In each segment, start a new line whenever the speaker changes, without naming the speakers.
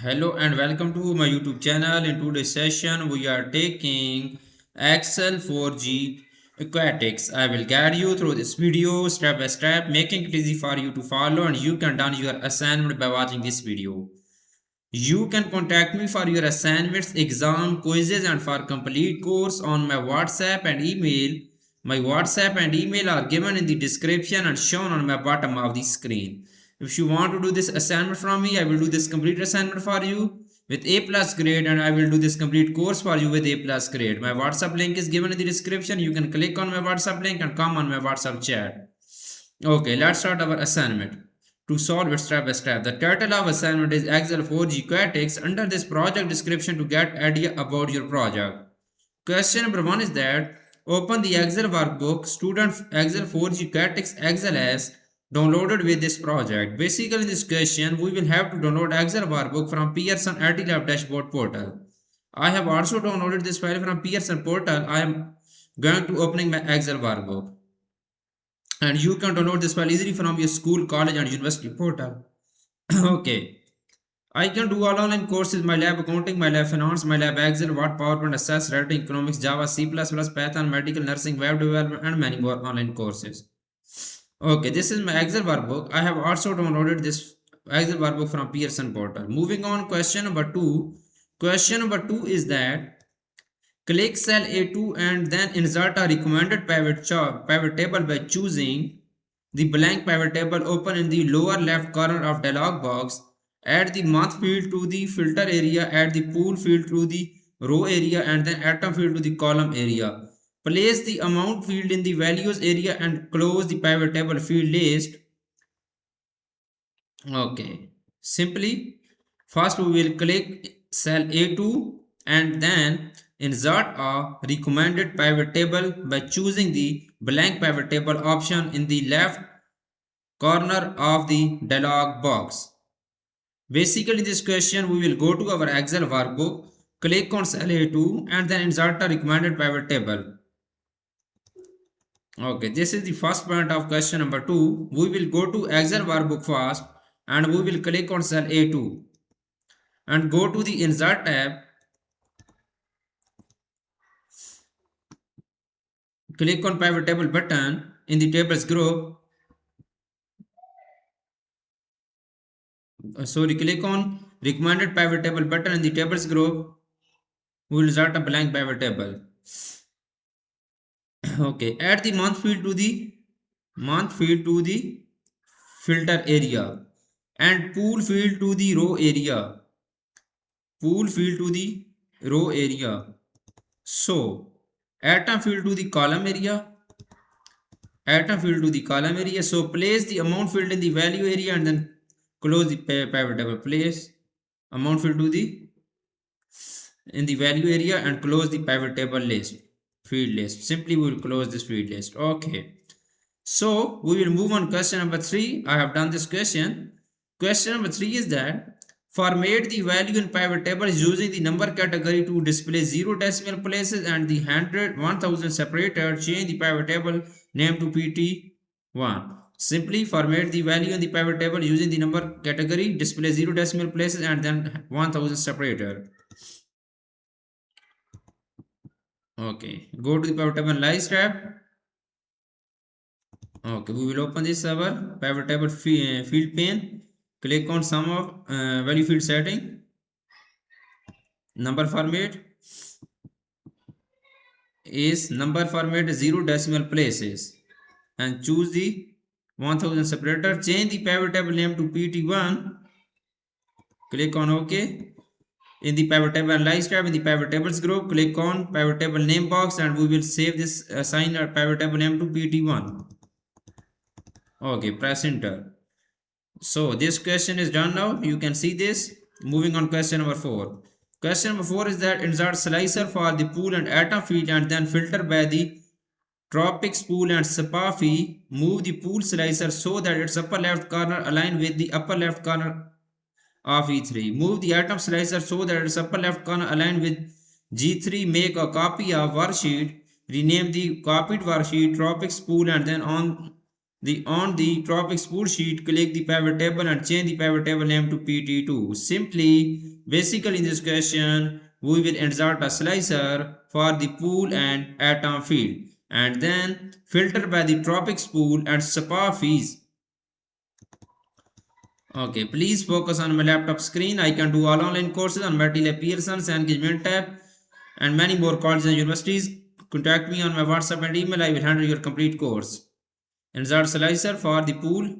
Hello and welcome to my YouTube channel. In today's session, we are taking Excel 4G Aquatics. I will guide you through this video step by step, making it easy for you to follow, and you can done your assignment by watching this video. You can contact me for your assignments, exam, quizzes, and for complete course on my WhatsApp and email. My WhatsApp and email are given in the description and shown on my bottom of the screen. If you want to do this assignment from me, I will do this complete assignment for you with A plus grade, and I will do this complete course for you with A plus grade. My WhatsApp link is given in the description. You can click on my WhatsApp link and come on my WhatsApp chat. Okay, let's start our assignment. To solve it step by step, the title of assignment is Excel 4G Aquatics. Under this project description to get idea about your project. Question number 1 is that open the Excel workbook student Excel 4G Aquatics XLS downloaded with this project. Basically in this question we will have to download Excel workbook from Pearson IT Lab dashboard portal. I have also downloaded this file from Pearson portal. I am going to opening my Excel workbook, and you can download this file easily from your school, college, and university portal. Okay. I can do all online courses, my lab accounting, my lab finance, my lab Excel, Word, PowerPoint, Access, writing, economics, Java, C++, Python, medical, nursing, web development, and many more online courses. Okay, this is my Excel workbook. I have also downloaded this Excel workbook from Pearson portal. Moving on, question number 2. Question number 2 is that click cell A2 and then insert a recommended pivot table by choosing the blank pivot table open in the lower left corner of dialog box. Add the month field to the filter area, add the pool field to the row area, and then atom field to the column area. Place the amount field in the values area and close the pivot table field list. Okay, simply first we will click cell A2 and then insert a recommended pivot table by choosing the blank pivot table option in the left corner of the dialog box. Basically, this question we will go to our Excel workbook, click on cell A2 and then insert a recommended pivot table. Okay, this is the first point of question number 2. We will go to Excel workbook first and we will click on cell A2 and go to the insert tab. Click on pivot table button in the tables group. Click on recommended pivot table button in the tables group. We will insert a blank pivot table. Okay, add the month field to the filter area and pool field to the row area. So atom field to the column area. So place the amount field in the value area and then close the pivot table. Place amount field to the in the value area and close the pivot table field list. Simply we will close this field list. Okay, so we will move on question number 3. I have done this question. Question number 3 is that format the value in pivot table using the number category to display 0 decimal places and the 100 1000 separator. Change the pivot table name to PT1. Simply format the value in the pivot table using the number category, display 0 decimal places and then 1000 separator. Okay, go to the pivot table analyze tab. Okay, we will open this our pivot table field pane. Click on sum of value field setting. Number format is 0 decimal places and choose the 1000 separator. Change the pivot table name to PT1. Click on OK. In the pivot table analyze tab in the pivot tables group, click on pivot table name box and we will save this assign our pivot table name to PT1. Okay, press enter. So this question is done now. You can see this. Moving on question number 4. Question number 4 is that insert slicer for the pool and atom field and then filter by the tropics pool and spa fee. Move the pool slicer so that its upper left corner align with the upper left corner of E3. Move the atom slicer so that its upper left corner align with G3. Make a copy of worksheet. Rename the copied worksheet tropics pool and then on On the topic spool sheet, click the pivot table and change the pivot table name to PT2. Simply, basically in this question, we will insert a slicer for the pool and atom field and then filter by the topic spool and SPA fees. Okay, please focus on my laptop screen. I can do all online courses on material Pearson's engagement tab and many more colleges and universities. Contact me on my WhatsApp and email. I will handle your complete course. Insert slicer for the pool.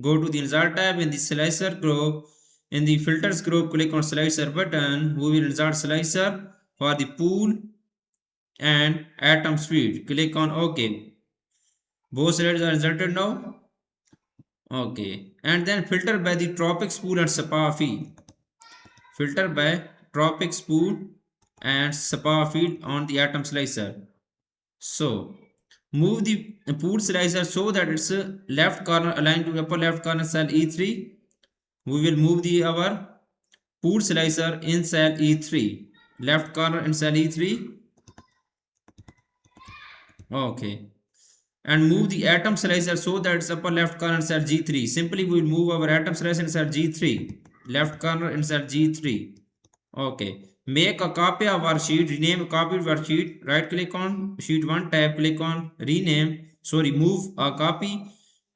Go to the insert tab in the slicer group. In the filters group, click on slicer button. We will insert slicer for the pool and atom speed. Click on OK. Both slides are inserted now. Okay. And then filter by the tropic spool and SPA field. Filter by tropic spool and SPA field on the atom slicer. So move the pool slicer so that its left corner aligned to upper left corner cell E3. We will move our pool slicer in cell E3. Left corner in cell E3. Okay. And move the atom slicer so that its upper left corner in cell G3. Simply we will move our atom slicer in cell G3. Left corner in cell G3. Okay. Make a copy of our sheet. Rename a copy of our sheet. Right click on sheet 1 tab. Click on rename. So remove a copy.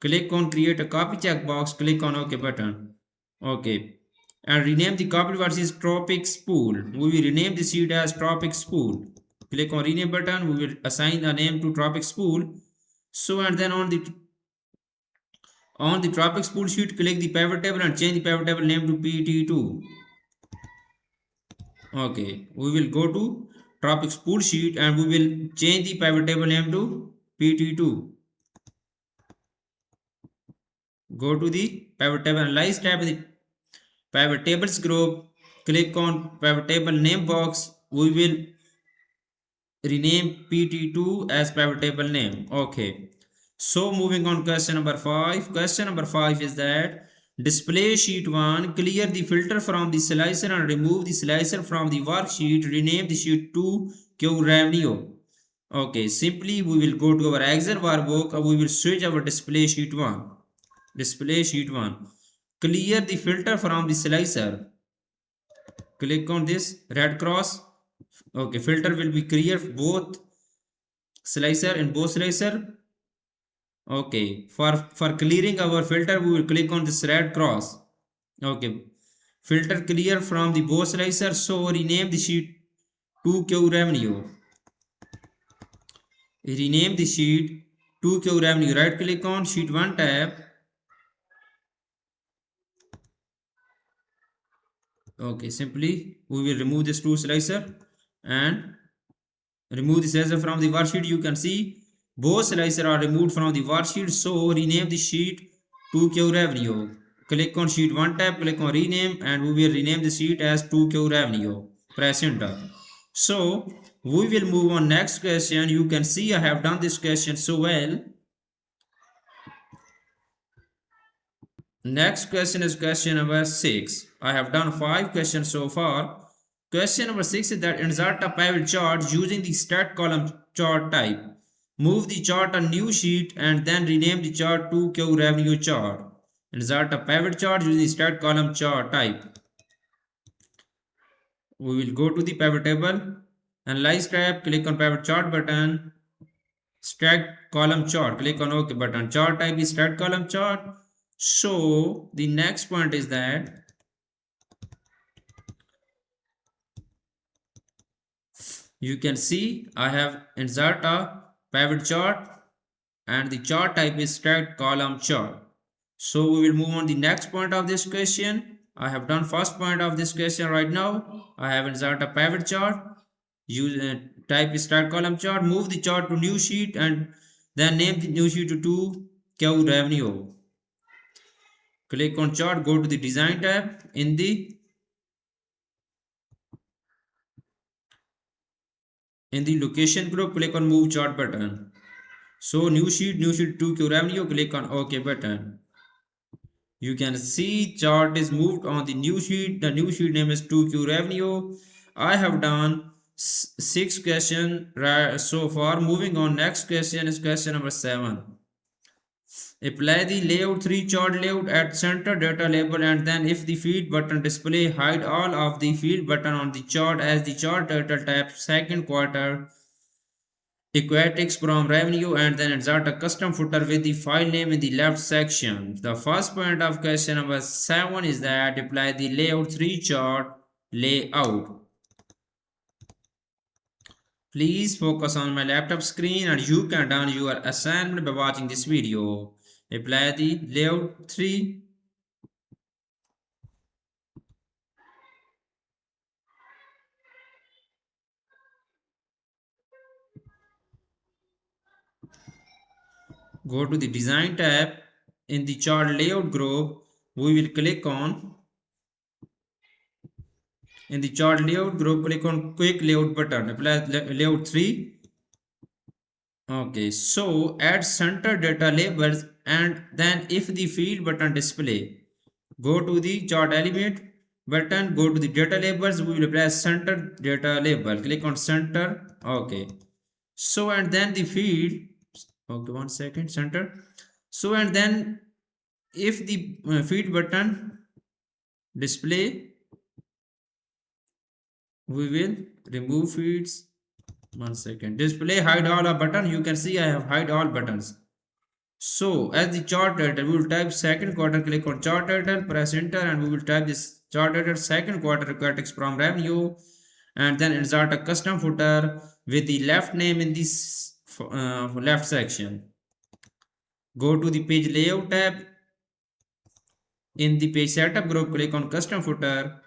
Click on create a copy checkbox. Click on OK button. Okay. And rename the copy versus tropic spool. We will rename the sheet as tropic spool. Click on rename button. We will assign the name to tropic spool. So and then on the tropic spool sheet, click the pivot table and change the pivot table name to PT2. Okay, we will go to tropic spool sheet and we will change the pivot table name to PT2. Go to the pivot table analyze tab in the pivot tables group. Click on pivot table name box. We will rename PT2 as pivot table name. Okay. So moving on question number 5. Question number 5 is that display sheet 1. Clear the filter from the slicer and remove the slicer from the worksheet. Rename the sheet to Q revenue. Okay, simply we will go to our Excel workbook and we will switch our display sheet 1. Display sheet 1. Clear the filter from the slicer. Click on this red cross. Okay, filter will be clear both slicer and both slicer. Okay, for clearing our filter, we will click on this red cross. Okay, filter clear from the both slicer. So rename the sheet to Q revenue. Rename the sheet to Q revenue. Right click on sheet 1 tab. Okay, simply we will remove this two slicer and remove the slicer from the worksheet. You can see both slicer are removed from the worksheet. So rename the sheet to Q revenue. Click on sheet 1 tab, click on rename and we will rename the sheet as 2Q revenue. Press enter. So we will move on next question. You can see I have done this question so well. Next question is question number 6. I have done 5 questions so far. Question number 6 is that insert a pivot chart using the stat column chart type. Move the chart on new sheet and then rename the chart to Q revenue chart. Insert a pivot chart using the stat column chart type. We will go to the pivot table, analyze tab, click on pivot chart button, stat column chart, click on OK button. Chart type is stat column chart. So the next point is that you can see I have insert a pivot chart and the chart type is stat column chart. So we will move on the next point of this question. I have done first point of this question right now. I have insert a pivot chart. Use type is stat column chart. Move the chart to new sheet and then name the new sheet to Q revenue. Click on chart. Go to the design tab in the location group. Click on move chart button. So new sheet to Q revenue. Click on OK button. You can see chart is moved on the new sheet. The new sheet name is 2Q revenue. I have done 6 questions so far. Moving on, next question is question number 7. Apply the layout 3 chart layout at center data label, and then if the field button display, hide all of the field button on the chart as the chart title tab second quarter Aquatics from revenue, and then insert a custom footer with the file name in the left section. The first point of question number 7 is that apply the layout 3 chart layout. Please focus on my laptop screen and you can done your assignment by watching this video. Apply the layout 3. Go to the design tab. In the chart layout group, we will click on in the chart layout group, click on quick layout button. Apply layout 3. Okay, so add center data labels, and then if the field button display, go to the chart element button, go to the data labels, we will press center data label, click on center. Okay, so and then the field, okay, one second, center. So and then if the field button display, we will remove feeds. One second, display hide all a button. You can see I have hide all buttons. So as the chart title, we will type second quarter, click on chart title, press enter, and we will type this chart title second quarter aquatics from revenue, and then insert a custom footer with the left name in this left section. Go to the page layout tab. In the page setup group, click on custom footer,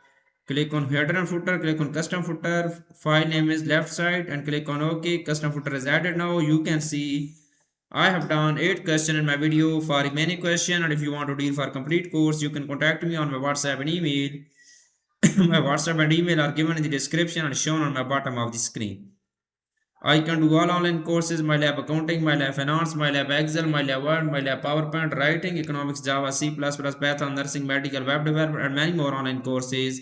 click on header and footer, click on custom footer, file name is left side, and click on OK. Custom footer is added now. You can see I have done 8 questions in my video. For remaining question, and if you want to deal for complete course, you can contact me on my WhatsApp and email. My WhatsApp and email are given in the description and shown on my bottom of the screen. I can do all online courses, my lab accounting, my lab finance, my lab Excel, my lab Word, my lab PowerPoint, writing, economics, Java, C++, Python, nursing, medical, web development, and many more online courses.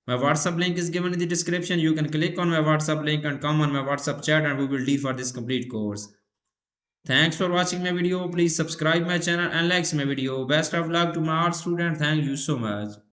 My WhatsApp link is given in the description. You can click on my WhatsApp link and come on my WhatsApp chat, and we will deal for this complete course. Thanks for watching my video. Please subscribe my channel and like my video. Best of luck to my art student. Thank you so much.